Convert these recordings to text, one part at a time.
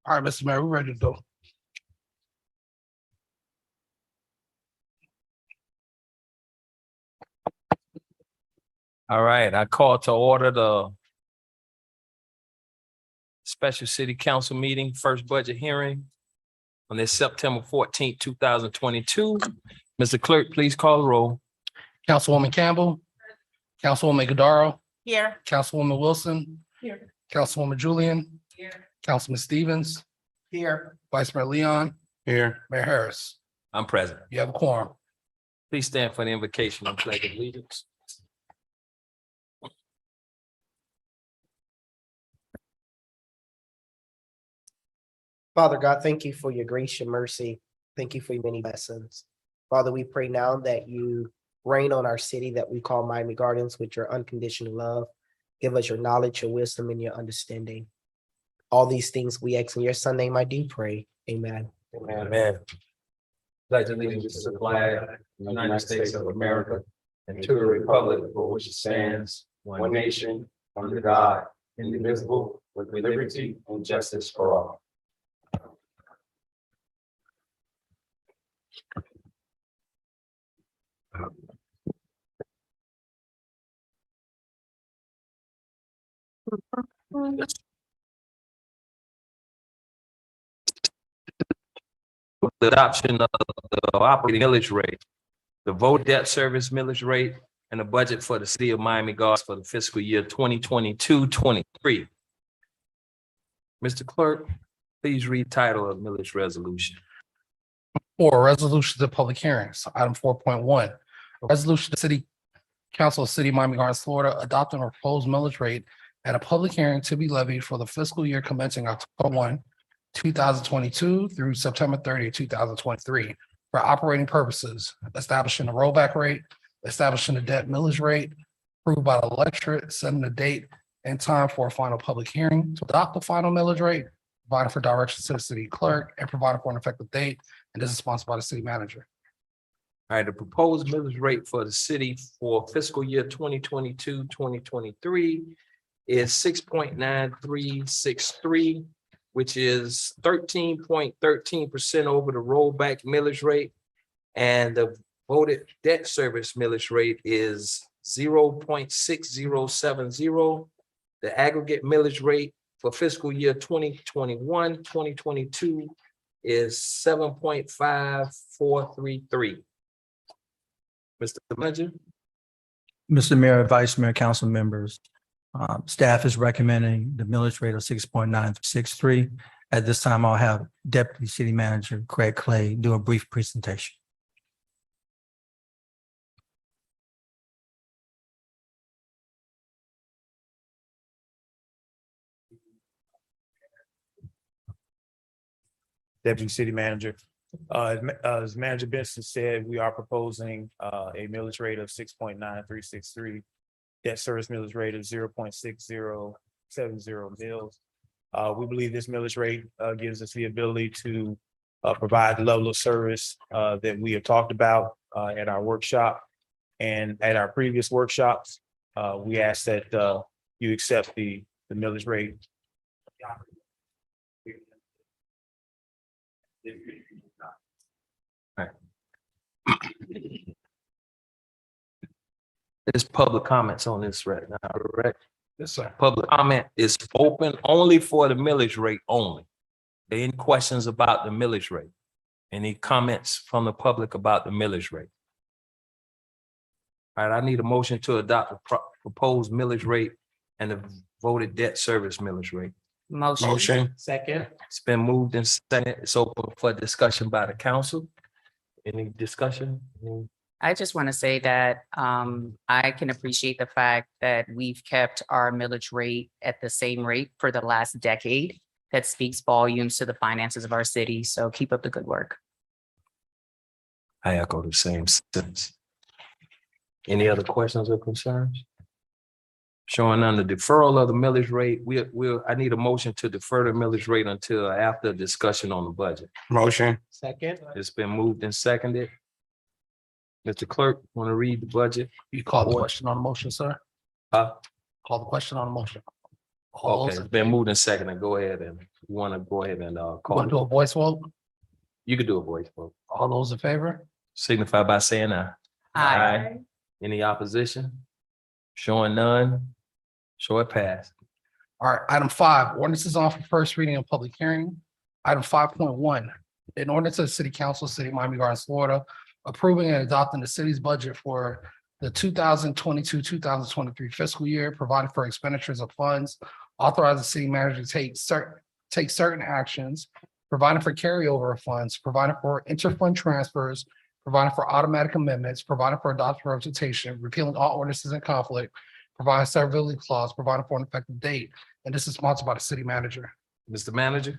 All right, Mr. Mayor, we're ready to go. All right, I call to order the special city council meeting, first budget hearing on this September 14th, 2022. Mr. Clerk, please call the roll. Councilwoman Campbell. Councilwoman Godaro. Here. Councilwoman Wilson. Here. Councilwoman Julian. Here. Councilman Stevens. Here. Vice Mayor Leon. Here. Mayor Harris. I'm present. You have a quorum. Please stand for the invocation and pledge of allegiance. Father God, thank you for your grace, your mercy. Thank you for your many blessings. Father, we pray now that you reign on our city that we call Miami Gardens with your unconditional love. Give us your knowledge, your wisdom, and your understanding. All these things we ask in your son name, I do pray. Amen. Amen. Pledge allegiance to the flag of the United States of America and to the republic for which it stands, one nation, under God, indivisible, with liberty and justice for all. The adoption of the operating millage rate, the vote debt service millage rate, and the budget for the city of Miami Gardens for the fiscal year 2022-23. Mr. Clerk, please read title of millage resolution. For resolution to public hearings, item 4.1. A resolution to City Council of City of Miami Gardens, Florida, adopting a proposed millage rate at a public hearing to be levied for the fiscal year commencing October 1, 2022 through September 30, 2023 for operating purposes, establishing a rollback rate, establishing a debt millage rate approved by the electorate, setting the date and time for a final public hearing to adopt the final millage rate, providing for direction to the city clerk, and providing for an effective date. And this is sponsored by the city manager. All right, the proposed millage rate for the city for fiscal year 2022-2023 is 6.9363, which is 13.13% over the rollback millage rate. And the voted debt service millage rate is 0.6070. The aggregate millage rate for fiscal year 2021-2022 is 7.5433. Mr. Manager. Mr. Mayor, Vice Mayor, council members, staff is recommending the millage rate of 6.963. At this time, I'll have Deputy City Manager Craig Clay do a brief presentation. Deputy City Manager. As Manager Benson said, we are proposing a millage rate of 6.9363, debt service millage rate of 0.6070 mils. We believe this millage rate gives us the ability to provide the level of service that we have talked about at our workshop and at our previous workshops. We ask that you accept the millage rate. There's public comments on this right now, correct? Yes, sir. Public comment is open only for the millage rate only. Any questions about the millage rate? Any comments from the public about the millage rate? All right, I need a motion to adopt the proposed millage rate and the voted debt service millage rate. Motion. Second. It's been moved and seconded. It's open for discussion by the council. Any discussion? I just want to say that I can appreciate the fact that we've kept our millage rate at the same rate for the last decade. That speaks volumes to the finances of our city. So keep up the good work. I echo the same sense. Any other questions or concerns? Showing none, the deferral of the millage rate, I need a motion to defer the millage rate until after discussion on the budget. Motion. Second. It's been moved and seconded. Mr. Clerk, want to read the budget? You call the question on the motion, sir? Huh? Call the question on the motion. All Okay, those, it's been moved and seconded. Go ahead and you want to go ahead and call. want to do a voice vote? You could do a voice vote. All those in favor? Signify by saying aye. Aye. Any opposition? Showing none. Show it pass. All right, item 5, ordinance is on for first reading and public hearing. Item 5.1, an ordinance of the City Council, City of Miami Gardens, Florida, approving and adopting the city's budget for the 2022-2023 fiscal year, providing for expenditures of funds, authorizing the city manager to take certain actions, providing for carryover of funds, providing for interfund transfers, providing for automatic amendments, providing for adoption representation, repealing all ordinances in conflict, providing severability clause, providing for an effective date, and this is sponsored by the city manager. Mr. Manager?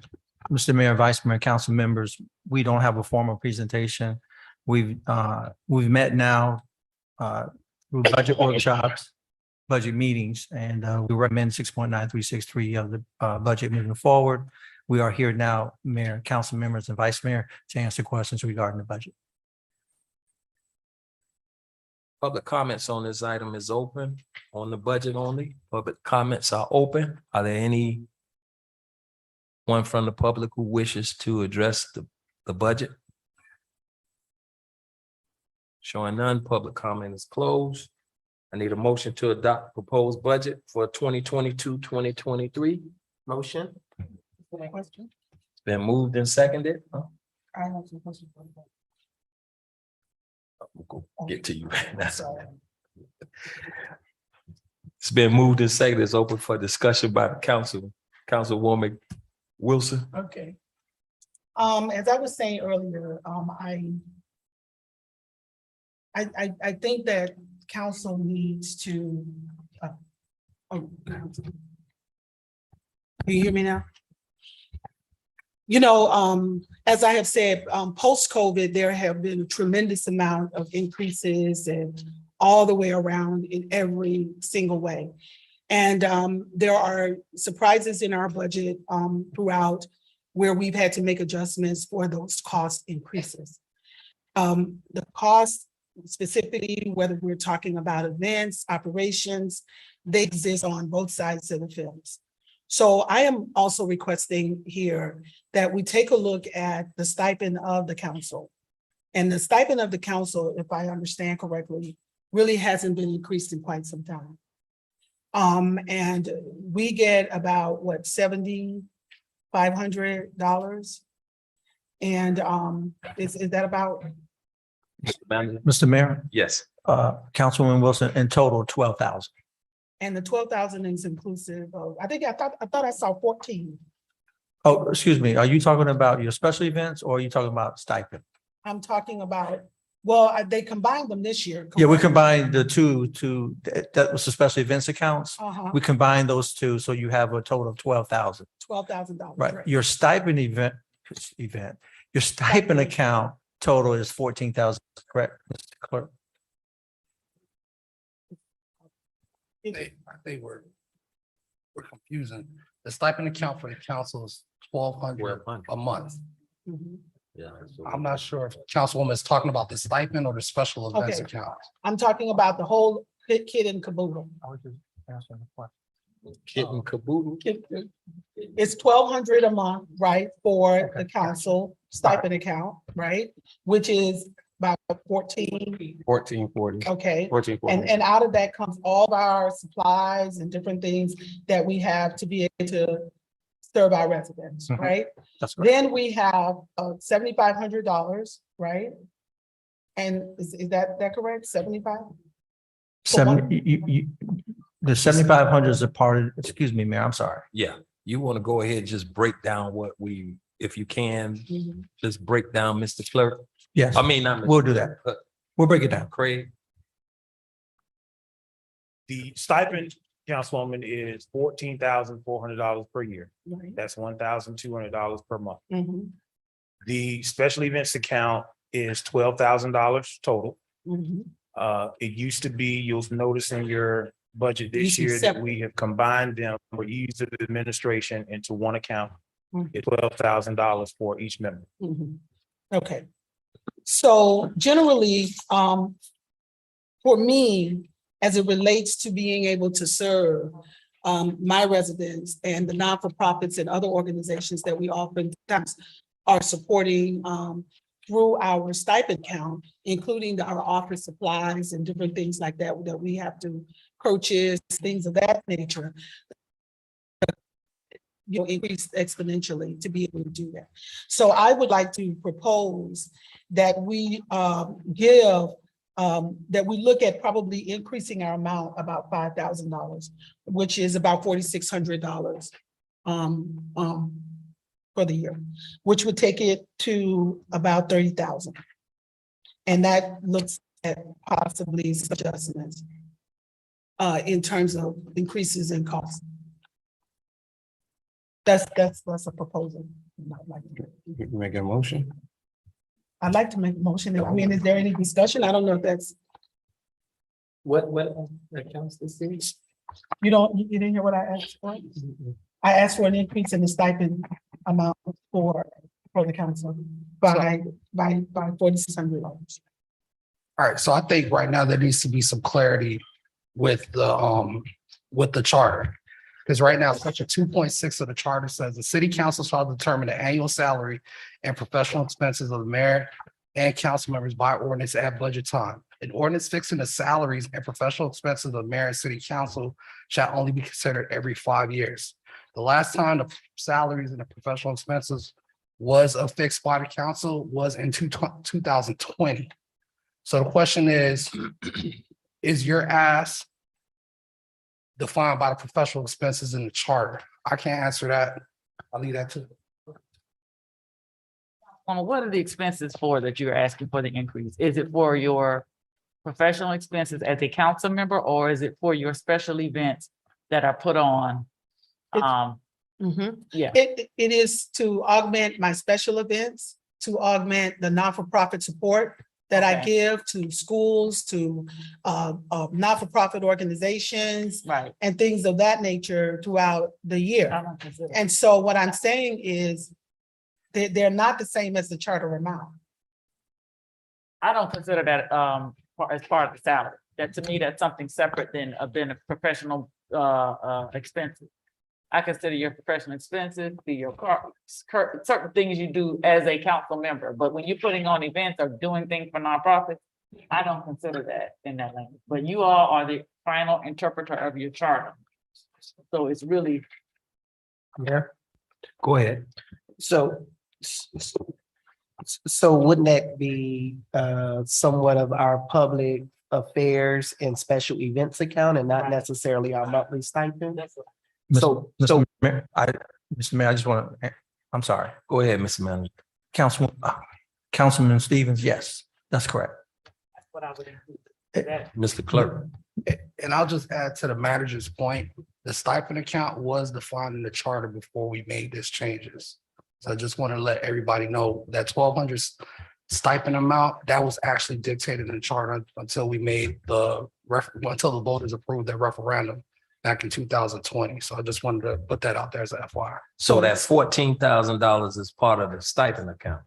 Mr. Mayor, Vice Mayor, council members, we don't have a formal presentation. We've met now through budget workshops, budget meetings, and we recommend 6.9363 of the budget moving forward. We are here now, Mayor, council members, and Vice Mayor, to answer questions regarding the budget. Public comments on this item is open on the budget only. Public comments are open. Are there any one from the public who wishes to address the budget? Showing none, public comment is closed. I need a motion to adopt proposed budget for 2022-2023. Motion. Been moved and seconded. We'll get to you. It's been moved and seconded. It's open for discussion by the council. Councilwoman Wilson. Okay. As I was saying earlier, I think that council needs to. Can you hear me now? You know, as I have said, post-COVID, there have been a tremendous amount of increases and all the way around in every single way. And there are surprises in our budget throughout where we've had to make adjustments for those cost increases. The cost specifically, whether we're talking about events, operations, they exist on both sides of the fence. So I am also requesting here that we take a look at the stipend of the council. And the stipend of the council, if I understand correctly, really hasn't been increased in quite some time. And we get about what, $7,500? And is that about? Mr. Manager? Mr. Mayor, Yes. Councilwoman Wilson, in total, 12,000. And the 12,000 is inclusive of, I thought I saw 14. Oh, excuse me, are you talking about your special events or are you talking about stipend? I'm talking about, well, they combined them this year. Yeah, we correct? combined the two that was the special events accounts. Uh-huh, We combined those two, so you have a total of 12,000. $12,000. Right, your stipend your stipend account total is 14,000, correct, Mr. Clerk? They were confusing. The stipend account for the council is $1,200 a month. Mhm. Yeah. I'm not sure if Councilwoman is talking about the stipend or the special events Okay. account. I'm talking about the whole kit and caboodle. I was just answering the question. Kitten caboodle. It's $1,200 a month, right, for the council stipend account, right? Which is about 14, 1440. okay? 1440. And out of that comes all of our supplies and different things that we have to be able to serve our residents, Mhm. right? That's correct. Then we have $7,500, right? And is that correct? 75? The 7,500 is a part of, excuse me, Mayor, I'm sorry. Yeah, you want to go ahead and just break down what we, if you can, just break down, Mr. Clerk. Yes, I mean, not we'll do that. We'll break it down. Craig. The stipend, Councilwoman, is $14,400 per year. Right. That's $1,200 per month. Mhm, The special events account is $12,000 total. mhm. It used to be, you'll notice in your budget this Used to be year that separate. we have combined them for ease of administration into one account. Mhm. It's $12,000 for each member. Mhm. Okay. So generally, for me, as it relates to being able to serve my residents and the non-for-profits and other organizations that we oftentimes are supporting through our stipend count, including our office supplies and different things like that, that we have to purchase, things of that nature. Increase exponentially to be able to do that. So I would like to propose that we that we look at probably increasing our amount about $5,000, which is about $4,600 for the year, which would take it to about 30,000. And that looks at possibly some adjustments in terms of increases in cost. That's a proposal. You make a motion? I'd like to make a motion. I mean, is there any discussion? I don't know if that's, What accounts this is? you didn't hear what I asked for? I asked for an increase in the stipend amount for the council by $4,600. All right, so I think right now there needs to be some clarity with the charter. Because right now, section 2.6 of the charter says the city council shall determine the annual salary and professional expenses of the mayor and council members by ordinance at budget time. An ordinance fixing the salaries and professional expenses of the mayor and city council shall only be considered every 5 years. The last time the salaries and the professional expenses was affixed by the council was in 2020. So the question is your ask defined by the professional expenses in the charter? I can't answer that. I'll leave that to. What are the expenses for that you're asking for the increase? Is it for your professional expenses as a council member, or is it for your special events that are put on? Yeah. It is to augment my special events, to augment the non-for-profit support that I Okay. give to schools, to not-for-profit organizations Right. and things of that nature throughout the I year. don't consider. And so what I'm saying is they're not the same as the charter amount. I don't consider that as part of the salary. That to me, that's something separate than a professional expenses. I consider your professional expenses be your certain things you do as a council member, but when you're putting on events or doing things for nonprofits, I don't consider that in that language. But you all are the final interpreter of your charter. So it's really, Yeah. Go ahead. So wouldn't that be somewhat of our public affairs and special events account and not Right. necessarily our monthly stipend? that's what So- Mr. Mayor, Mr. Mayor, I just want to, I'm sorry, Go ahead, Mr. Manager. Councilman Stevens, yes, that's correct. I would include. That- Mr. Clerk. And I'll just add to the manager's point, the stipend account was defined in the charter before we made these changes. So I just want to let everybody know that 1,200 stipend amount, that was actually dictated in the charter until we made until the voters approved that referendum back in 2020. So I just wanted to put that out there as a FYI. So that $14,000 is part of the stipend account.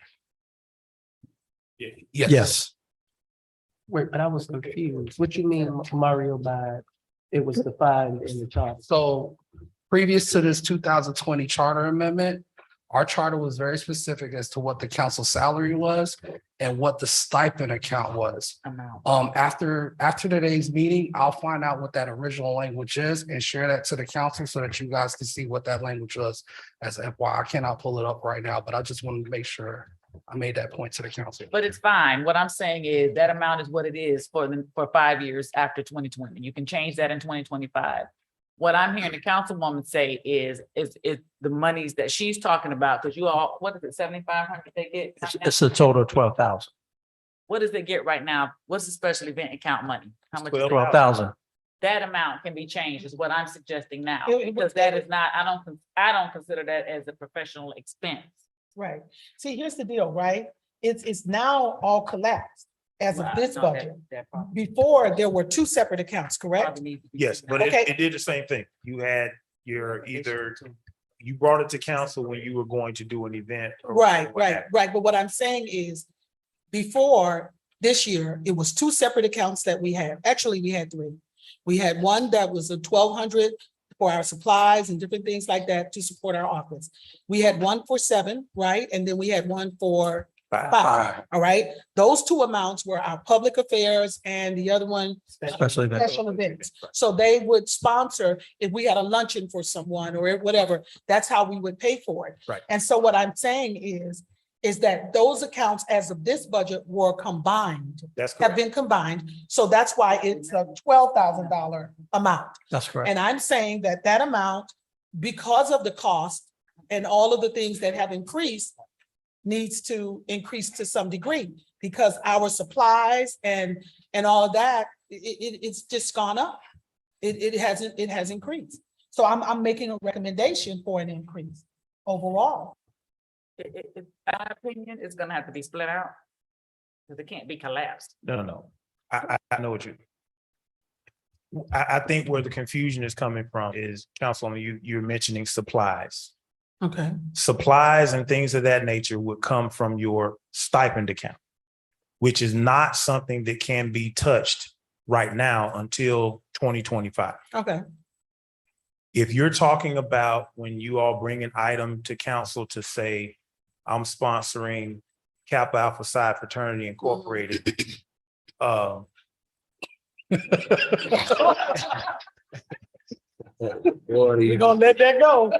Yes. Wait, but I was confused. What you mean, Mario, by it was defined in the charter? So previous to this 2020 charter amendment, our charter was very specific as to what the council salary was and what the stipend account was. amount. After today's meeting, I'll find out what that original language is and share that to the council so that you guys can see what that language was as FYI. I cannot pull it up right now, but I just wanted to make sure I made that point to the council. But it's fine. What I'm saying is that amount is what it is for 5 years after 2020. You can change that in 2025. What I'm hearing the councilwoman say is the monies that she's talking about, because you all, what is it, 7,500 they get? It's a total of 12,000. What does it get right now? What's the special event account money? How much? is it? 12,000. That amount can be changed is what I'm suggesting now, It- because that is not, I don't consider that as a professional expense. Right. See, here's the deal, right? It's now all collapsed as of Well, this I know budget. that probably- Before, there were two separate accounts, correct? probably needs to be- Yes, but Okay. it did the same thing. You had your you brought it to council when you were going to do an event. or Right, what have right. But what I'm saying is, before this year, it was two separate accounts that we had. Actually, we had three. We had one that was a 1,200 for our supplies and different things like that to support our office. We had one for 7, right? And then we had one for 5, all right? Those 2 amounts were our public affairs and the other one Special event. special events. So they would sponsor, if we had a luncheon for someone or whatever, that's how we would pay for it. Right. And so what I'm saying is that those accounts as of this budget were combined, That's have correct. been combined. So that's why it's a $12,000 amount. That's correct. And I'm saying that that amount, because of the cost and all of the things that have increased, needs to increase to some degree, because our supplies and all of that, it's just gone up. It has increased. So I'm making a recommendation for an increase overall. In my opinion, it's gonna have to be split out. Cause it can't be collapsed. No. I know what I think where the confusion is coming from is, Councilwoman, you're mentioning supplies. Okay. Supplies and things of that nature would come from your stipend account, which is not something that can be touched right now until 2025. Okay. If you're talking about when you all bring an item to council to say, I'm sponsoring Kappa Alpha Psi Fraternity Incorporated. We're gonna let that go.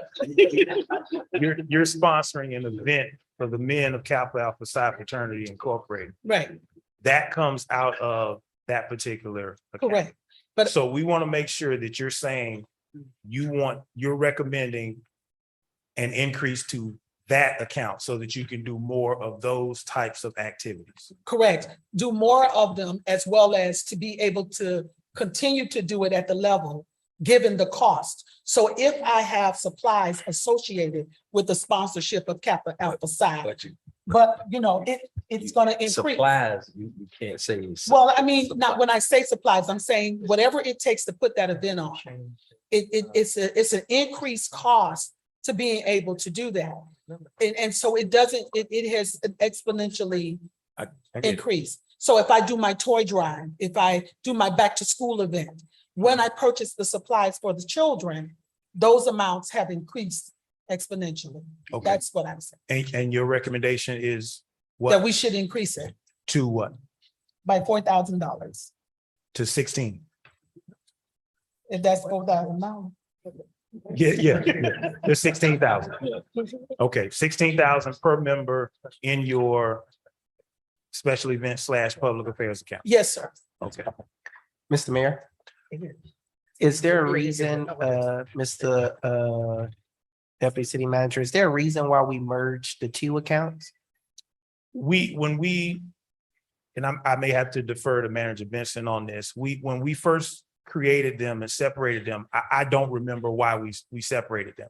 You're sponsoring an event for the men of Kappa Alpha Psi Fraternity Incorporated. Right, That comes out of that particular account. correct. But So we want to make sure that you're saying you're recommending an increase to that account so that you can do more of those types of activities. correct, do more of them as well as to be able to continue to do it at the level, given the cost. So if I have supplies associated with the sponsorship of Kappa Alpha Psi, but it's gonna increase. Supplies, you can't say. Well, I mean, not when I say supplies, I'm saying whatever it takes to put that event on. It's an increased cost to being able to do that. And so it has exponentially I get it. increased. So if I do my toy drive, if I do my back to school event, when I purchase the supplies for the children, those amounts have increased exponentially. Okay. That's what I'm saying, And your recommendation is that what? we should increase it To what? by $4,000, To 16? if that's $4,000. Yeah. There's 16,000. Okay, 16,000 per member in your special event / public affairs account. Yes, sir. Okay. Mr. Mayor, is there a reason, Mr. Deputy City Manager, is there a reason why we merged the 2 accounts? And I may have to defer to Manager Benson on this. When we first created them and separated them, I don't remember why we separated them.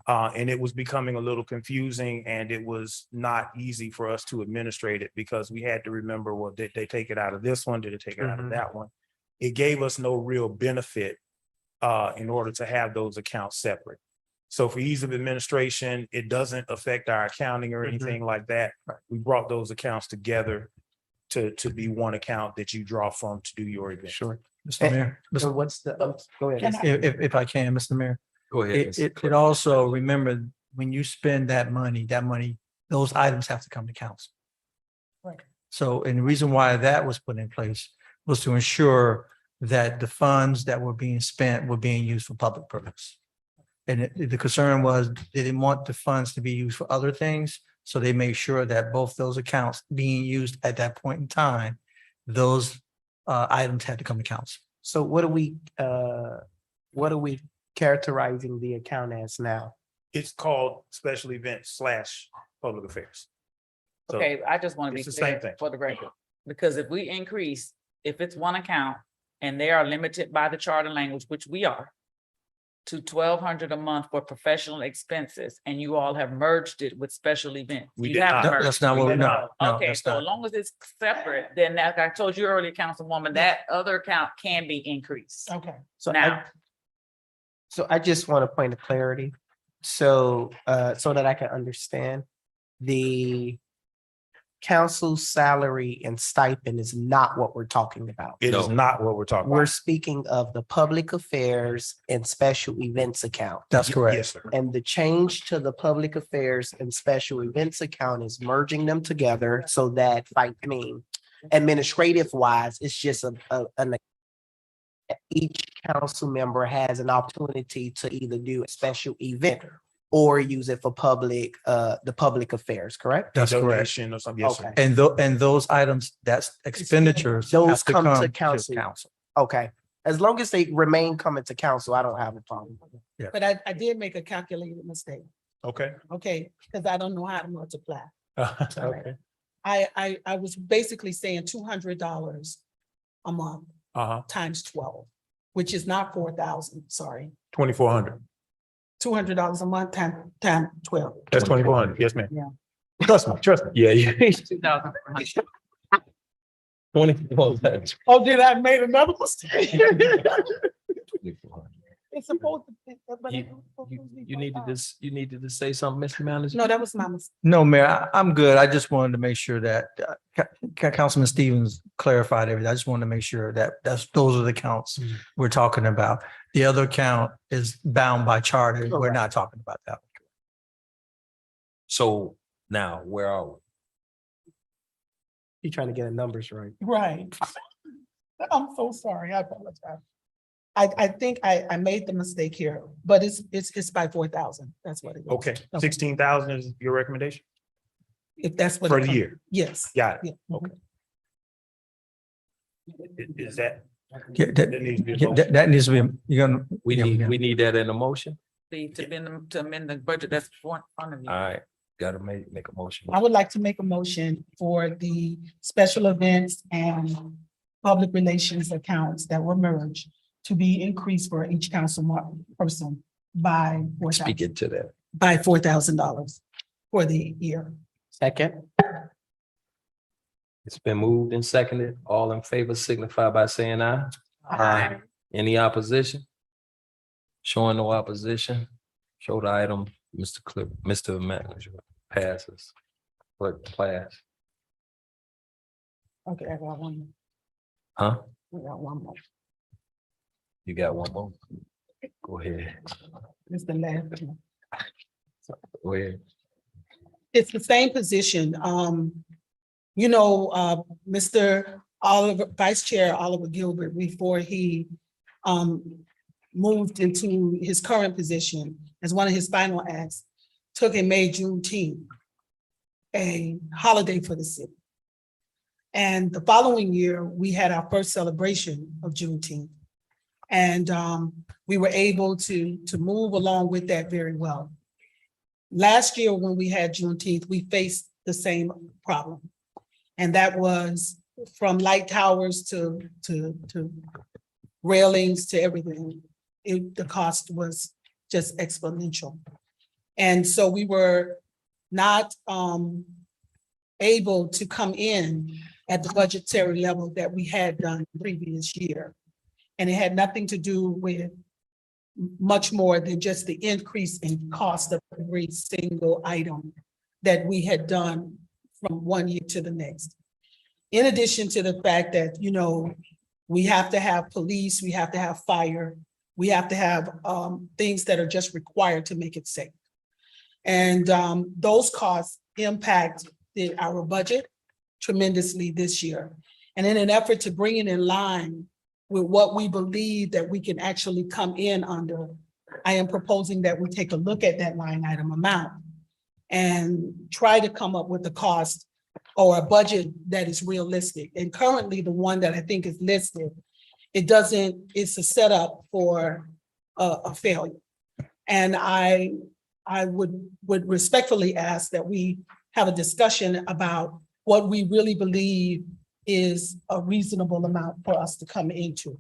And it was becoming a little confusing and it was not easy for us to administrate it because we had to remember, well, did they take it out of this one? Did they take it out of that one? It gave us no real benefit in order to have those accounts separate. So for ease of administration, it doesn't affect our accounting or anything like that. We brought those accounts together to be one account that you draw from to do your event. Sure. Mr. Mayor, So what's the, go ahead. if I can, Mr. Mayor. Go ahead. It also, remember, when you spend that money, those items have to come to council. Right. So, and the reason why that was put in place was to ensure that the funds that were being spent were being used for public purpose. And the concern was they didn't want the funds to be used for other things. So they made sure that both those accounts being used at that point in time, those items had to come to council. So what are we characterizing the account as now? It's called special event / public affairs. So Okay, I just want to be it's the same clear thing. for the record, because if we increase, if it's one account and they are limited by the charter language, which we are, to $1,200 a month for professional expenses, and you all have merged it with special events. We You did haven't not. merged That's it. not what, did no, not. no, Okay, that's so as not. long as it's separate, then like I told you earlier, Councilwoman, that other account can be increased. Okay. So Now, I just want a point of clarity. So that I can understand the council salary and stipend is not what we're talking about. It is No. not what we're talking We're about. speaking of the public affairs and special events account. That's correct. Yes, sir. And the change to the public affairs and special events account is merging them together so that, administrative wise, it's just an each council member has an opportunity to either do a special event or use it for the public affairs, correct? That's correct. Donation or something. Yes, sir. Okay. And those items, that's expenditures. Those have to come to come council. Okay, as long as they remain coming to council, I don't have a problem. But I did make a calculated mistake, Okay. okay, because I don't know how to multiply. Okay. I was basically saying $200 a month Uh-huh. times 12, which is not 4,000, sorry. 2,400. $200 a month time 12. That's 2,400. Yes, ma'am. Yeah. Trust me, trust me. Yeah, yeah. 2,400. 24. Oh, did I made another mistake? It's supposed to. But You- it's supposed to be You needed 4,000. this, you needed to say something, Mr. Manager? No, that was my mistake. No, Mayor, I'm good. I just wanted to make sure that Councilman Stevens clarified everything. I just wanted to make sure that those are the counts we're talking about. The other count is bound by charter. We're Correct. not talking about that. So now, where are we? You're trying to get the numbers right. Right. I'm so sorry. I apologize. I think I made the mistake here, but it's by 4,000. That's what it is. Okay, 16,000 is your recommendation If that's what. for it the comes- year? Yes. Got it. Yeah. Okay. Is that? Yeah, that needs to be a Yeah, motion? that needs to be, you're gonna. We yeah, need, yeah. we need that in a motion? To amend the budget that's in front of you. All right, gotta make a motion. I would like to make a motion for the special events and public relations accounts that were merged to be increased for each person by Speak into that. $4,000 for the year. Second, It's been moved and seconded. All in favor signify by saying aye. Aye. Any opposition? Showing no opposition. Show the item, Mr. Manager passes. Clerk class, Okay, I got one. huh? I got one more. You got one more? Go ahead, It's the last one. go ahead. It's the same position. Mr. Oliver, Vice Chair Oliver Gilbert, before he moved into his current position as one of his final acts, took and made Juneteenth a holiday for the city. And the following year, we had our first celebration of Juneteenth. And we were able to move along with that very well. Last year, when we had Juneteenth, we faced the same problem. And that was from light towers to railings to everything. The cost was just exponential. And so we were not able to come in at the budgetary level that we had done the previous year. And it had nothing to do with much more than just the increase in cost of every single item that we had done from one year to the next. In addition to the fact that, we have to have police, we have to have fire, we have to have things that are just required to make it safe. And those costs impacted our budget tremendously this year. And in an effort to bring it in line with what we believe that we can actually come in under, I am proposing that we take a look at that line item amount and try to come up with a cost or a budget that is realistic. And currently, the one that I think is listed, it's a setup for a failure. And I would respectfully ask that we have a discussion about what we really believe is a reasonable amount for us to come into.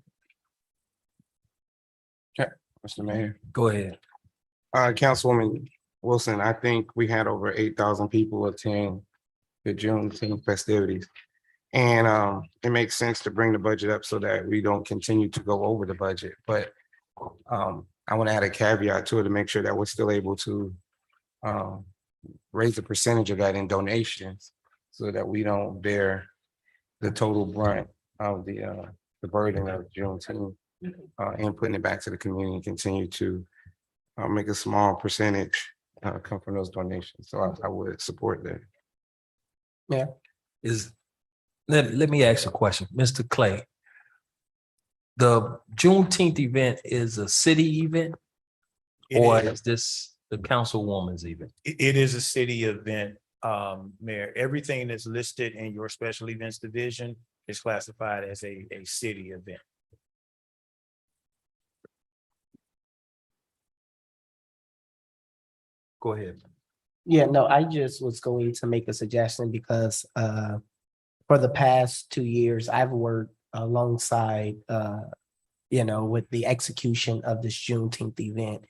Mr. Mayor. Go ahead. Councilwoman Wilson, I think we had over 8,000 people attend the Juneteenth festivities. And it makes sense to bring the budget up so that we don't continue to go over the budget. But I want to add a caveat to it to make sure that we're still able to raise the percentage of that in donations so that we don't bear the total brunt of the burden of Juneteenth. And putting it back to the community, and continue to make a small percentage come from those donations. So I would support that. Let me ask you a question, Mr. Clay. The Juneteenth event is a city event, It or is- is this the councilwoman's event? It is a city event, Mayor. Everything that's listed in your special events division is classified as a city event. Go ahead. Yeah, no, I just was going to make a suggestion because for the past 2 years, I've worked alongside with the execution of this Juneteenth event.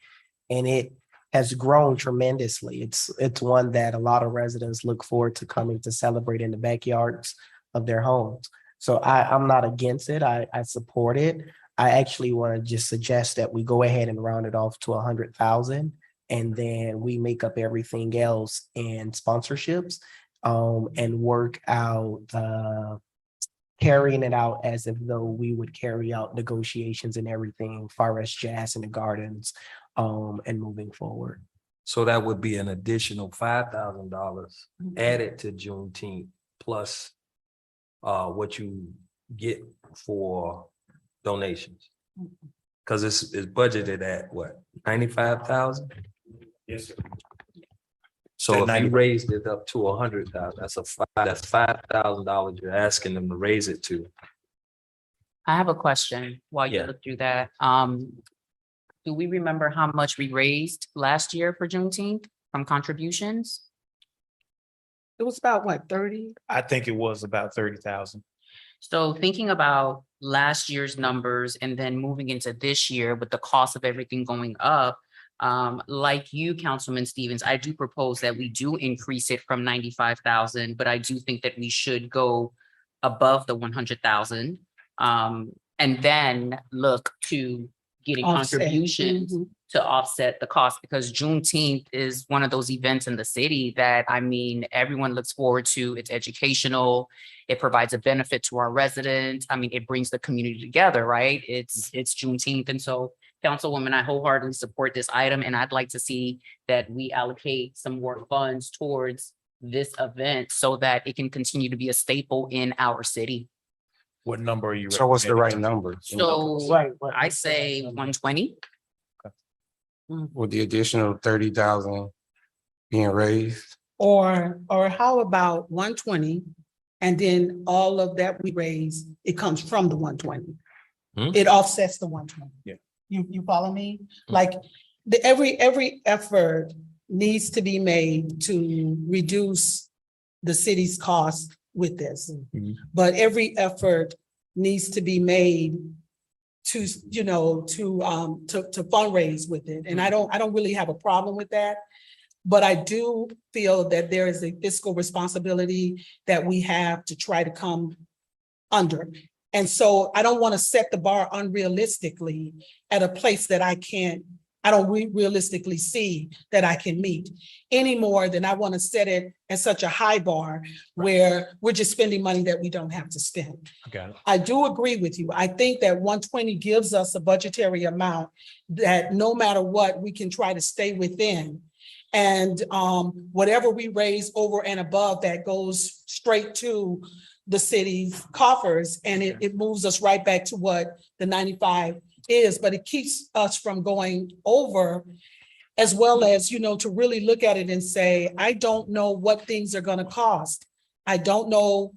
And it has grown tremendously. It's one that a lot of residents look forward to coming to celebrate in the backyards of their homes. So I'm not against it. I support it. I actually want to just suggest that we go ahead and round it off to 100,000. And then we make up everything else in sponsorships and work out carrying it out as if though we would carry out negotiations and everything far as jazz in the gardens and moving forward. So that would be an additional $5,000 added to Juneteenth plus what you get for donations. Cause it's budgeted at what, 95,000? Yes, sir. So if you 95. raised it up to 100,000, that's $5,000 you're asking them to raise it to. I have a question while you Yeah. look through that. Do we remember how much we raised last year for Juneteenth from contributions? It was about what, 30? I think it was about 30,000. So thinking about last year's numbers and then moving into this year with the cost of everything going up, like you, Councilman Stevens, I do propose that we do increase it from 95,000, but I do think that we should go above the 100,000. And then look to getting Offset. contributions Mhm. to offset the cost, because Juneteenth is one of those events in the city that, I mean, everyone looks forward to. It's educational. It provides a benefit to our residents. I mean, it brings the community together, right? It's Juneteenth. And so, Councilwoman, I wholeheartedly support this item, and I'd like to see that we allocate some more funds towards this event so that it can continue to be a staple in our city. What number are you? So what's the right recommending? number? So Right. I say 120. With the additional 30,000 being raised? Or how about 120? And then all of that we raise, it comes from the 120. Hmm. It offsets the 120. Yeah. You follow me? Like every effort needs to be made to reduce the city's cost with this. Mhm. But every effort needs to be made to fundraise with it. And I don't really have a problem with that. But I do feel that there is a fiscal responsibility that we have to try to come under. And so I don't want to set the bar unrealistically at a place that I don't realistically see that I can meet any more than I want to set it at such a high bar where we're just spending money that we don't have to spend. I got it. I do agree with you. I think that 120 gives us a budgetary amount that no matter what, we can try to stay within. And whatever we raise over and above that goes straight to the city's coffers, and it moves us right back to what the 95 is, but it keeps us from going over, as well as, to really look at it and say, I don't know what things are gonna cost. I don't know.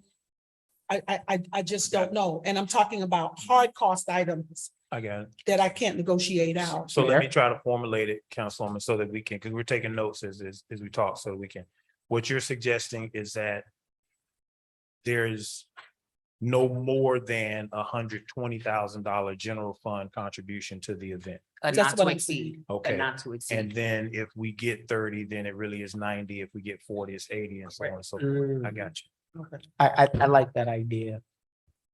I just don't know. And I'm talking about hard cost items I got it. that I can't negotiate out. So let me try to formulate it, Councilwoman, so that we can, because we're taking notes as we talk, so we can. What you're suggesting is that there's no more than $120,000 general fund contribution to the event. A That's not what to I'm exceed, saying. a Okay. not to And exceed. then if we get 30, then it really is 90. If we get 40, it's 80 and so on and so forth. I got you. I like that idea.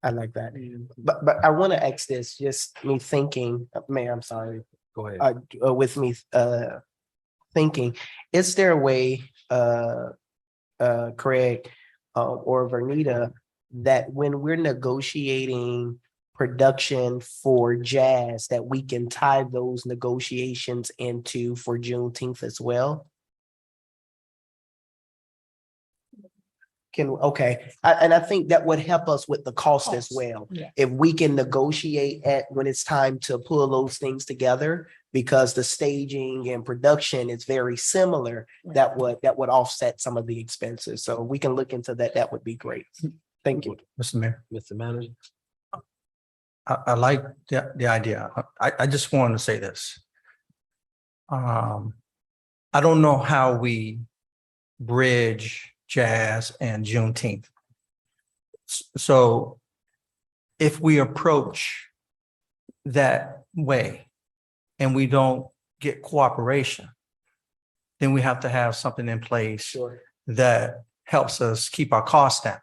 I like that. But I want to ask this, just me thinking, Mayor, I'm sorry, Go ahead. with me thinking, is there a way, Craig, or Vernita, that when we're negotiating production for jazz, that we can tie those negotiations into for Juneteenth as well? And I think that would help us with the cost as Cost, well. yeah. If we can negotiate at when it's time to pull those things together, because the staging and production is very similar, that would offset some of the expenses. So we can look into that. That would be great. Thank you. Mr. Mayor, Mr. Manager? I like the idea. I just wanted to say this. I don't know how we bridge jazz and Juneteenth. So if we approach that way and we don't get cooperation, then we have to have something in place Sure. that helps us keep our costs down.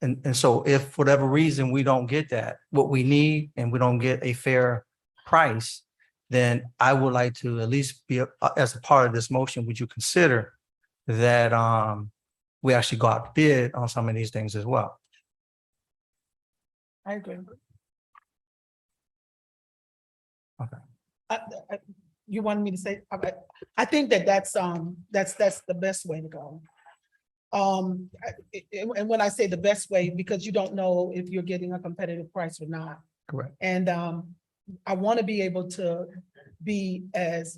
And so if for whatever reason we don't get that, what we need, and we don't get a fair price, then I would like to at least be, as a part of this motion, would you consider that we actually go out to bid on some of these things as well? I agree. Okay. You wanted me to say, I think that's the best way to go. And when I say the best way, because you don't know if you're getting a competitive price or not. Correct. And I want to be able to be as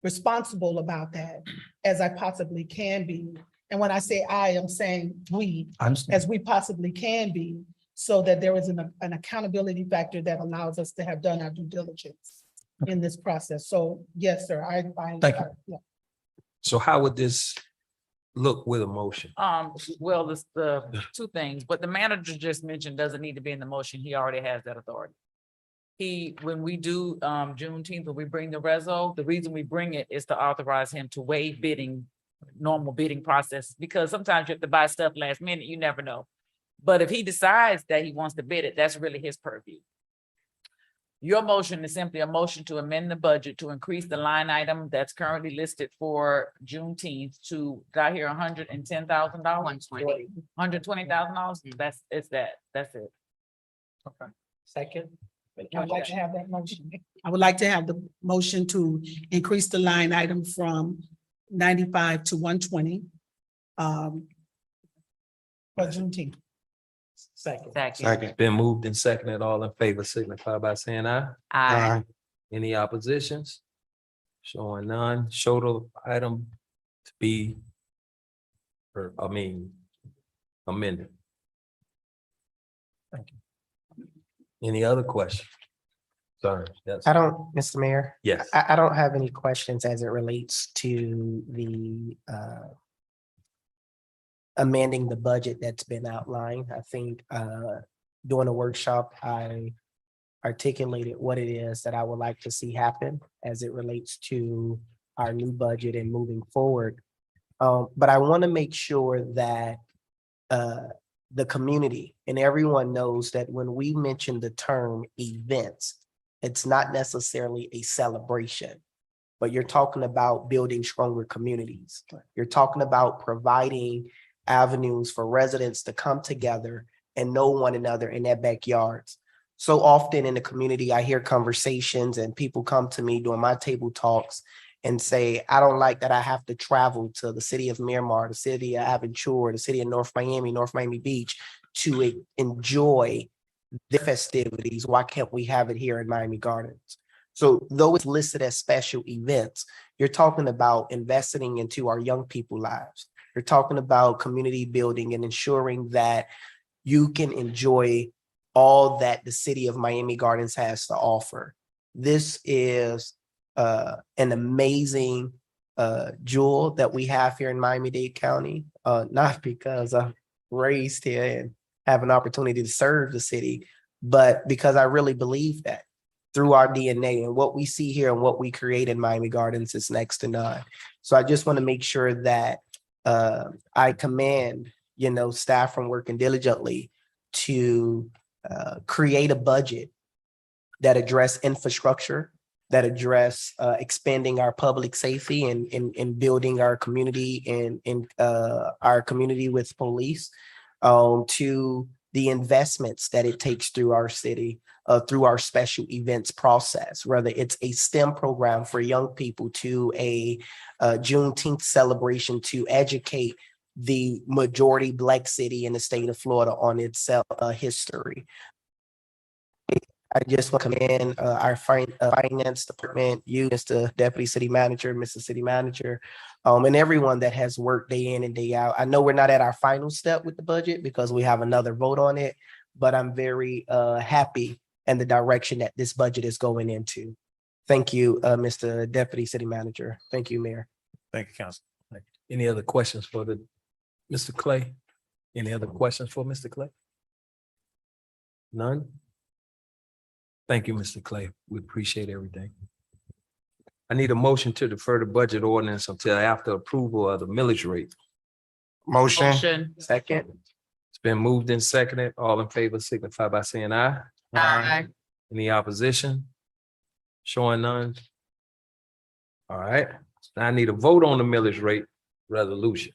responsible about that as I possibly can be. And when I say I am saying we, I understand. as we possibly can be, so that there is an accountability factor that allows us to have done our due diligence in this process. So yes, sir, Thank you. yeah. So how would this look with a motion? Well, the two things, what the manager just mentioned doesn't need to be in the motion. He already has that authority. When we do Juneteenth, when we bring the reso, the reason we bring it is to authorize him to waive bidding, normal bidding process, because sometimes you have to buy stuff last minute, you never know. But if he decides that he wants to bid it, that's really his purview. Your motion is simply a motion to amend the budget to increase the line item that's currently listed for Juneteenth to, did I hear $110,000? $120,000? That's it. Second. I would like to have that motion. I would like to have the motion to increase the line item from 95 to 120. For Juneteenth. Second. Second. Been moved and seconded. All in favor signify by saying aye. Aye. Any oppositions? Showing none. Show the item to be, amended. Thank you. Any other questions? Sorry. Yes. I don't, Mr. Mayor, Yes. I don't have any questions as it relates to the amending the budget that's been outlined. I think during the workshop, I articulated what it is that I would like to see happen as it relates to our new budget and moving forward. But I want to make sure that the community and everyone knows that when we mention the term events, it's not necessarily a celebration, but you're talking about building stronger communities. You're talking about providing avenues for residents to come together and know one another in their backyards. So often in the community, I hear conversations and people come to me during my table talks and say, I don't like that I have to travel to the city of Miramar, the city of Aventura, the city of North Miami Beach to enjoy the festivities. Why can't we have it here in Miami Gardens? So though it's listed as special events, you're talking about investing into our young people's lives. You're talking about community building and ensuring that you can enjoy all that the city of Miami Gardens has to offer. This is an amazing jewel that we have here in Miami-Dade County, not because I'm raised here and have an opportunity to serve the city, but because I really believe that through our DNA and what we see here and what we create in Miami Gardens is next to none. So I just want to make sure that I commend, staff from working diligently to create a budget that address infrastructure, that address expanding our public safety and building our community and our community with police, to the investments that it takes through our city, through our special events process, whether it's a STEM program for young people to a Juneteenth celebration to educate the majority Black city in the state of Florida on its history. I just want to commend our finance department, you, Mr. Deputy City Manager, Mr. City Manager, and everyone that has worked day in and day out. I know we're not at our final step with the budget because we have another vote on it, but I'm very happy in the direction that this budget is going into. Thank you, Mr. Deputy City Manager. Thank you, Mayor. Thank you, Council. Any other questions for Mr. Clay? Any other questions for Mr. Clay? None? Thank you, Mr. Clay. We appreciate everything. I need a motion to defer the budget ordinance until after approval of the millage rate. Motion. Motion. Second. It's been moved and seconded. All in favor signify by saying aye. Aye. Any opposition? Showing none. All right, now I need a vote on the millage rate resolution.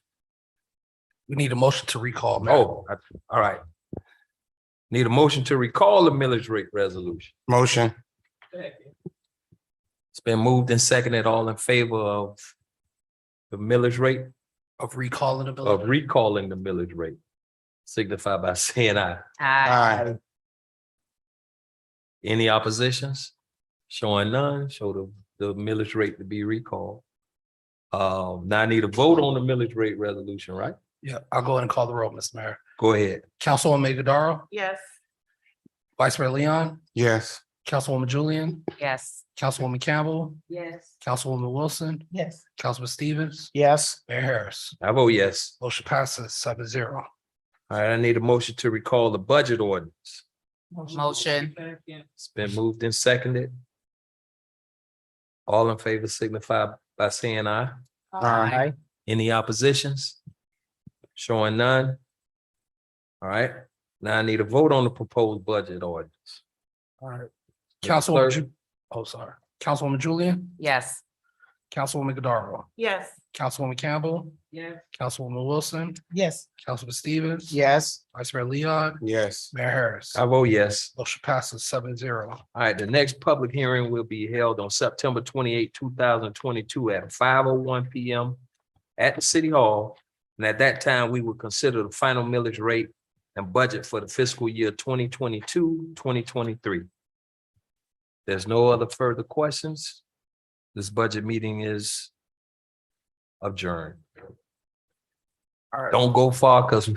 We need a motion to recall. Mayor. Oh, all right. Need a motion to recall the millage rate resolution. Motion. It's been moved and seconded. All in favor of the millage rate, Of recalling the bill. of recalling the millage rate, signify by saying aye. Aye. Any oppositions? Showing none, show the millage rate to be recalled. Now I need a vote on the millage rate resolution, right? Yeah, I'll go ahead and call the roll, Mr. Mayor. Go ahead. Councilwoman Goodaro, Yes. Vice Mayor Leon, Yes. Councilwoman Julian, Yes. Councilwoman Campbell, Yes. Councilwoman Wilson, Yes. Councilman Stevens, Yes. Mayor Harris. I vote yes. Motion passes 7-0. All right, I need a motion to recall the budget ordinance. Motion. It's been moved and seconded. All in favor signify by saying aye. Aye. Any oppositions? Showing none. All right, now I need a vote on the proposed budget ordinance. All right. Mr. Councilwoman, Clerk. sorry. Councilwoman Julian, Yes. Councilwoman Goodaro, Yes. Councilwoman Campbell, Yes. Councilwoman Wilson, Yes. Councilman Stevens. Yes. Vice Mayor Leon, Yes. Mayor Harris. I vote yes. Motion passes 7-0. All right, the next public hearing will be held on September 28, 2022 at 5:01 PM at the City Hall. And at that time, we will consider the final millage rate and budget for the fiscal year 2022-2023. There's no other further questions. This budget meeting is adjourned. All right. Don't go far because we